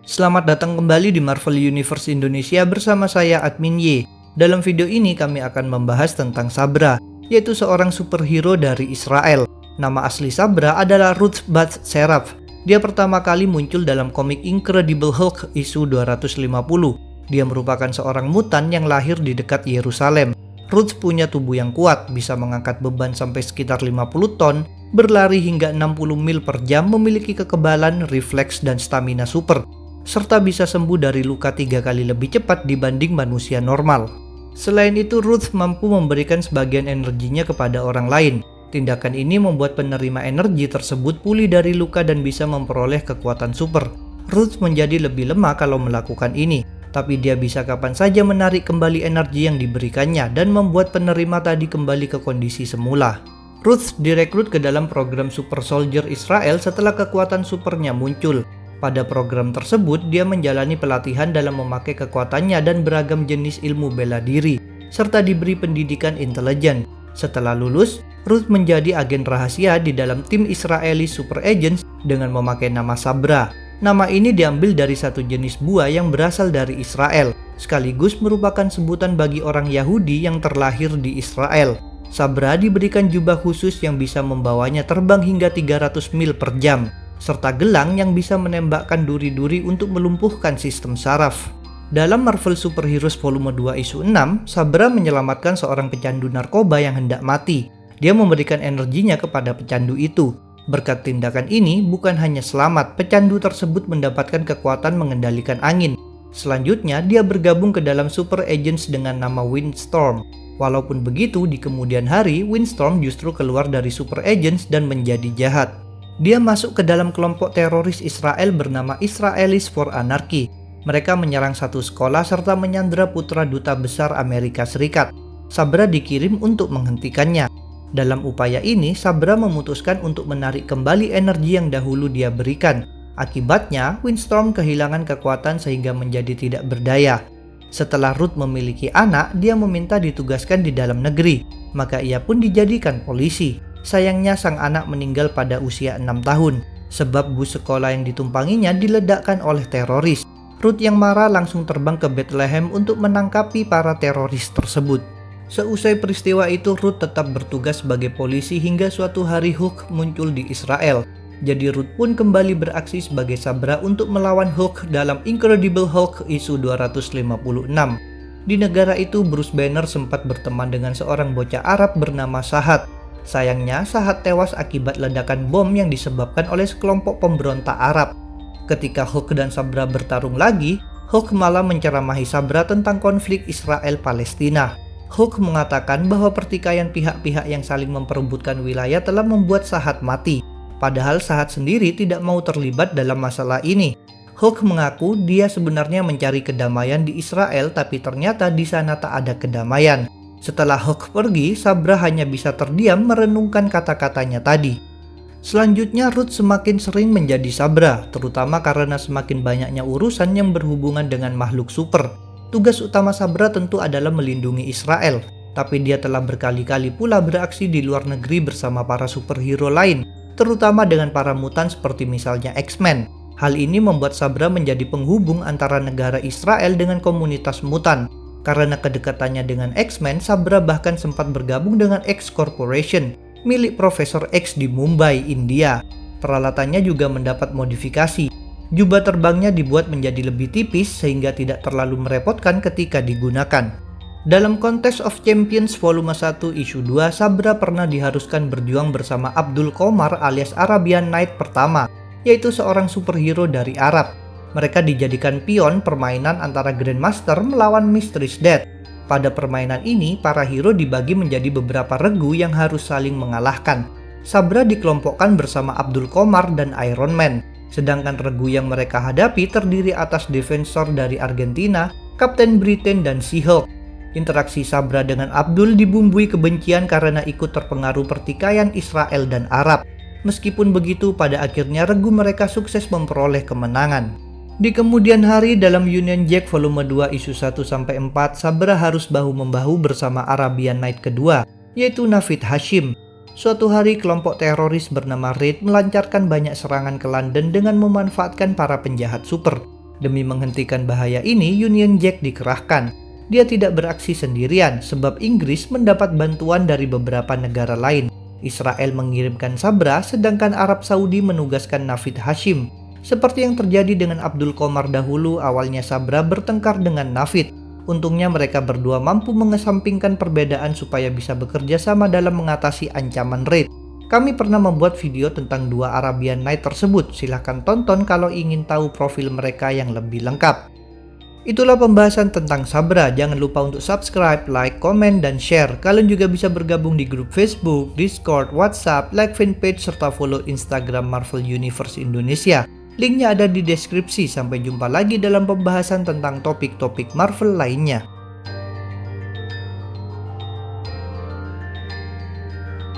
Selamat datang kembali di Marvel Universe Indonesia bersama saya Admin Y. Dalam video ini kami akan membahas tentang Sabra, yaitu seorang superhero dari Israel. Nama asli Sabra adalah Ruth Bath Seraph. Dia pertama kali muncul dalam komik Incredible Hulk isu 250. Dia merupakan seorang mutan yang lahir di dekat Yerusalem. Ruth punya tubuh yang kuat, bisa mengangkat beban sampai sekitar 50 ton, berlari hingga 60 mil per jam, memiliki kekebalan, refleks, dan stamina super, serta bisa sembuh dari luka 3 kali lebih cepat dibanding manusia normal. Selain itu, Ruth mampu memberikan sebagian energinya kepada orang lain. Tindakan ini membuat penerima energi tersebut pulih dari luka dan bisa memperoleh kekuatan super. Ruth menjadi lebih lemah kalau melakukan ini, tapi dia bisa kapan saja menarik kembali energi yang diberikannya dan membuat penerima tadi kembali ke kondisi semula. Ruth direkrut ke dalam program Super Soldier Israel setelah kekuatan supernya muncul. Pada program tersebut, dia menjalani pelatihan dalam memakai kekuatannya dan beragam jenis ilmu bela diri, serta diberi pendidikan intelijen. Setelah lulus, Ruth menjadi agen rahasia di dalam tim Israeli Super Agents dengan memakai nama Sabra. Nama ini diambil dari satu jenis buah yang berasal dari Israel, sekaligus merupakan sebutan bagi orang Yahudi yang terlahir di Israel. Sabra diberikan jubah khusus yang bisa membawanya terbang hingga 300 mil per jam, serta gelang yang bisa menembakkan duri-duri untuk melumpuhkan sistem saraf. Dalam Marvel Superheroes Volume 2 Isu 6, Sabra menyelamatkan seorang pecandu narkoba yang hendak mati. Dia memberikan energinya kepada pecandu itu. Berkat tindakan ini, bukan hanya selamat, pecandu tersebut mendapatkan kekuatan mengendalikan angin. Selanjutnya, dia bergabung ke dalam Super Agents dengan nama Windstorm. Walaupun begitu, di kemudian hari, Windstorm justru keluar dari Super Agents dan menjadi jahat. Dia masuk ke dalam kelompok teroris Israel bernama Israelis for Anarchy. Mereka menyerang satu sekolah serta menyandra putra duta besar Amerika Serikat. Sabra dikirim untuk menghentikannya. Dalam upaya ini, Sabra memutuskan untuk menarik kembali energi yang dahulu dia berikan. Akibatnya, Windstorm kehilangan kekuatan sehingga menjadi tidak berdaya. Setelah Ruth memiliki anak, dia meminta ditugaskan di dalam negeri. Maka ia pun dijadikan polisi. Sayangnya sang anak meninggal pada usia 6 tahun, sebab bus sekolah yang ditumpanginya diledakkan oleh teroris. Ruth yang marah langsung terbang ke Bethlehem untuk menangkapi para teroris tersebut. Seusai peristiwa itu, Ruth tetap bertugas sebagai polisi hingga suatu hari Hulk muncul di Israel. Jadi Ruth pun kembali beraksi sebagai Sabra untuk melawan Hulk dalam Incredible Hulk isu 256. Di negara itu, Bruce Banner sempat berteman dengan seorang bocah Arab bernama Sahat. Sayangnya, Sahat tewas akibat ledakan bom yang disebabkan oleh sekelompok pemberontak Arab. Ketika Hulk dan Sabra bertarung lagi, Hulk malah menceramahi Sabra tentang konflik Israel-Palestina. Hulk mengatakan bahwa pertikaian pihak-pihak yang saling memperebutkan wilayah telah membuat Sahat mati. Padahal Sahat sendiri tidak mau terlibat dalam masalah ini. Hulk mengaku dia sebenarnya mencari kedamaian di Israel, tapi ternyata di sana tak ada kedamaian. Setelah Hulk pergi, Sabra hanya bisa terdiam merenungkan kata-katanya tadi. Selanjutnya, Ruth semakin sering menjadi Sabra, terutama karena semakin banyaknya urusan yang berhubungan dengan makhluk super. Tugas utama Sabra tentu adalah melindungi Israel, tapi dia telah berkali-kali pula beraksi di luar negeri bersama para superhero lain, terutama dengan para mutan seperti misalnya X-Men. Hal ini membuat Sabra menjadi penghubung antara negara Israel dengan komunitas mutan. Karena kedekatannya dengan X-Men, Sabra bahkan sempat bergabung dengan X Corporation, milik Profesor X di Mumbai, India. Peralatannya juga mendapat modifikasi. Jubah terbangnya dibuat menjadi lebih tipis sehingga tidak terlalu merepotkan ketika digunakan. Dalam Contest of Champions Volume 1 Isu 2, Sabra pernah diharuskan berjuang bersama Abdul Qomar alias Arabian Knight pertama, yaitu seorang superhero dari Arab. Mereka dijadikan pion permainan antara Grandmaster melawan Mistress Death. Pada permainan ini, para hero dibagi menjadi beberapa regu yang harus saling mengalahkan. Sabra dikelompokkan bersama Abdul Qomar dan Iron Man. Sedangkan regu yang mereka hadapi terdiri atas Defensor dari Argentina, Captain Britain, dan She-Hulk. Interaksi Sabra dengan Abdul dibumbui kebencian karena ikut terpengaruh pertikaian Israel dan Arab. Meskipun begitu, pada akhirnya regu mereka sukses memperoleh kemenangan. Di kemudian hari dalam Union Jack Volume 2 Isu 1-4, Sabra harus bahu-membahu bersama Arabian Knight kedua, yaitu Navid Hashim. Suatu hari kelompok teroris bernama Raid melancarkan banyak serangan ke London dengan memanfaatkan para penjahat super. Demi menghentikan bahaya ini, Union Jack dikerahkan. Dia tidak beraksi sendirian sebab Inggris mendapat bantuan dari beberapa negara lain. Israel mengirimkan Sabra, sedangkan Arab Saudi menugaskan Navid Hashim. Seperti yang terjadi dengan Abdul Qomar dahulu, awalnya Sabra bertengkar dengan Navid. Untungnya mereka berdua mampu mengesampingkan perbedaan supaya bisa bekerja sama dalam mengatasi ancaman raid. Kami pernah membuat video tentang dua Arabian Night tersebut, silahkan tonton kalau ingin tahu profil mereka yang lebih lengkap. Itulah pembahasan tentang Sabra. Jangan lupa untuk subscribe, like, komen, dan share. Kalian juga bisa bergabung di grup Facebook, Discord, WhatsApp, like fanpage, serta follow Instagram Marvel Universe Indonesia. Linknya ada di deskripsi. Sampai jumpa lagi dalam pembahasan tentang topik-topik Marvel lainnya.